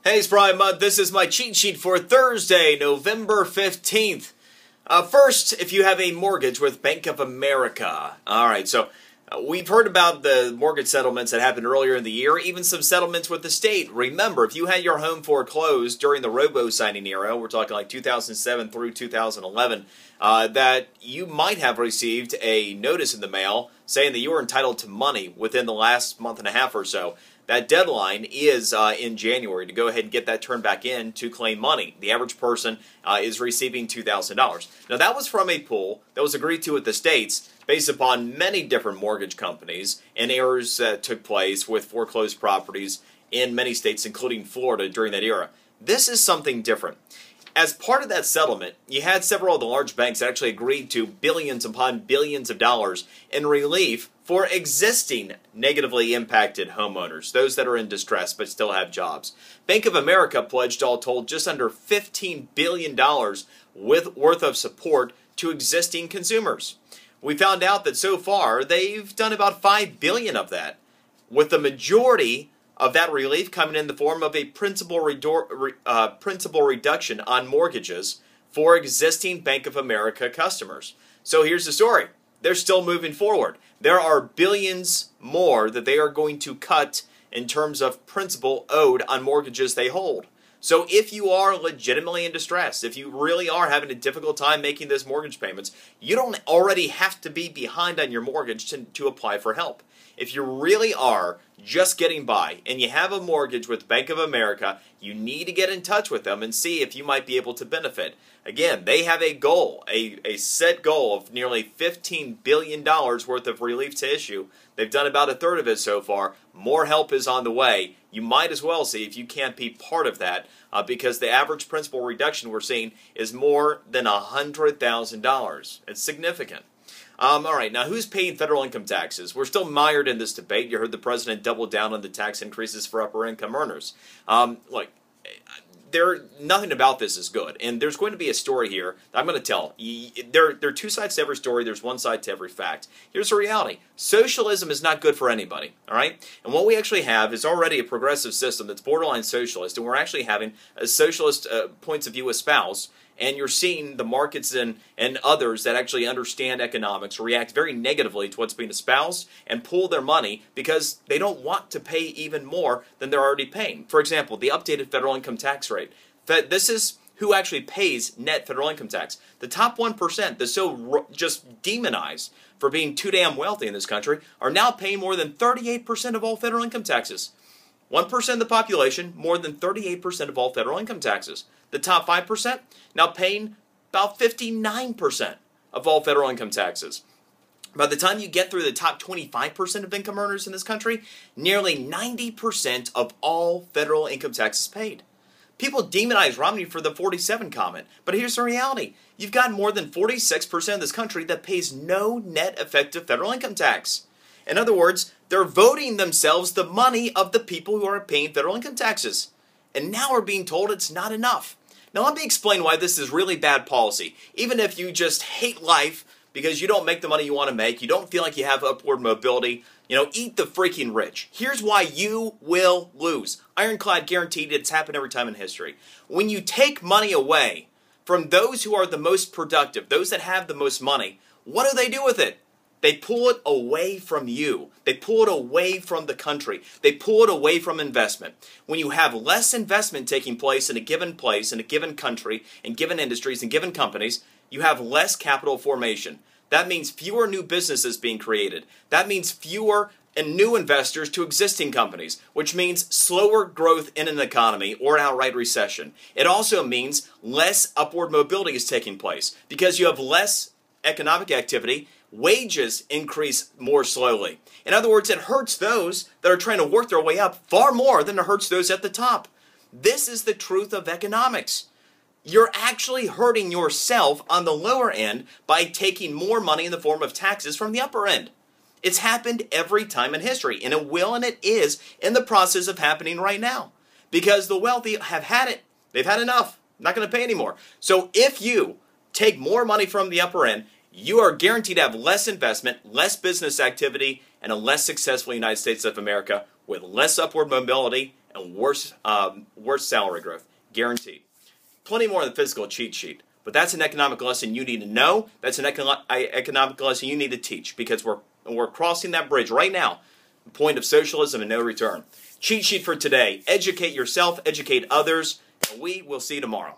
Hey, it's Brian Mudd. This is my cheat sheet for Thursday, November 15th. First, if you have a mortgage with Bank of America. Alright, so we've heard about the mortgage settlements that happened earlier in the year, even some settlements with the state. Remember, if you had your home foreclosed during the robo-signing era, we're talking like 2007 through 2011, that you might have received a notice in the mail saying that you were entitled to money within the last month and a half or so. That deadline is in January to go ahead and get that turned back in to claim money. The average person is receiving $2,000. Now, that was from a pool that was agreed to with the states based upon many different mortgage companies and errors that took place with foreclosed properties in many states, including Florida, during that era. This is something different. As part of that settlement, you had several of the large banks that actually agreed to billions upon billions of dollars in relief for existing negatively impacted homeowners, those that are in distress but still have jobs. Bank of America pledged, all told, just under $15 billion worth of support to existing consumers. We found out that so far they've done about $5 billion of that, with the majority of that relief coming in the form of a principal reduction on mortgages for existing Bank of America customers. So here's the story. They're still moving forward. There are billions more that they are going to cut in terms of principal owed on mortgages they hold. So if you are legitimately in distress, if you really are having a difficult time making those mortgage payments, you don't already have to be behind on your mortgage to apply for help. If you really are just getting by and you have a mortgage with Bank of America, you need to get in touch with them and see if you might be able to benefit. Again, they have a goal, a set goal of nearly $15 billion worth of relief to issue. They've done about a third of it so far. More help is on the way. You might as well see if you can't be part of that because the average principal reduction we're seeing is more than $100,000. It's significant. All right, now who's paying federal income taxes? We're still mired in this debate. You heard the president double down on the tax increases for upper income earners. Look, nothing about this is good, and there's going to be a story here that I'm going to tell. There are two sides to every story. There's one side to every fact. Here's the reality. Socialism is not good for anybody, all right? And what we actually have is already a progressive system that's borderline socialist, and we're actually having a socialist points of view espoused. And you're seeing the markets and others that actually understand economics react very negatively to what's being espoused and pull their money because they don't want to pay even more than they're already paying. For example, the updated federal income tax rate. This is who actually pays net federal income tax. The top 1%, that's so just demonized for being too damn wealthy in this country, are now paying more than 38% of all federal income taxes. 1% of the population, more than 38% of all federal income taxes. The top 5% now paying about 59% of all federal income taxes. By the time you get through the top 25% of income earners in this country, nearly 90% of all federal income taxes paid. People demonize Romney for the 47 comment, but here's the reality. You've got more than 46% of this country that pays no net effective federal income tax. In other words, they're voting themselves the money of the people who are paying federal income taxes. And now we're being told it's not enough. Now let me explain why this is really bad policy. Even if you just hate life because you don't make the money you want to make, you don't feel like you have upward mobility, eat the freaking rich. Here's why you will lose. Ironclad guaranteed. It's happened every time in history. When you take money away from those who are the most productive, those that have the most money, what do with it? They pull it away from you. They pull it away from the country. They pull it away from investment. When you have less investment taking place in a given place, in a given country, in given industries, in given companies, you have less capital formation. That means fewer new businesses being created. That means fewer and new investors to existing companies, which means slower growth in an economy or an outright recession. It also means less upward mobility is taking place because you have less economic activity. Wages increase more slowly. In other words, it hurts those that are trying to work their way up far more than it hurts those at the top. This is the truth of economics. You're actually hurting yourself on the lower end by taking more money in the form of taxes from the upper end. It's happened every time in history, and it will and it is in the process of happening right now. Because the wealthy have had it. They've had enough. Not going to pay anymore. So if you take more money from the upper end, you are guaranteed to have less investment, less business activity, and a less successful United States of America with less upward mobility and and worse salary growth. Guaranteed. Plenty more in the fiscal cheat sheet. But that's an economic lesson you need to know. That's an economic lesson you need to teach, because we're crossing that bridge right now, the point of socialism and no return. Cheat sheet for today. Educate yourself, educate others, and we will see you tomorrow.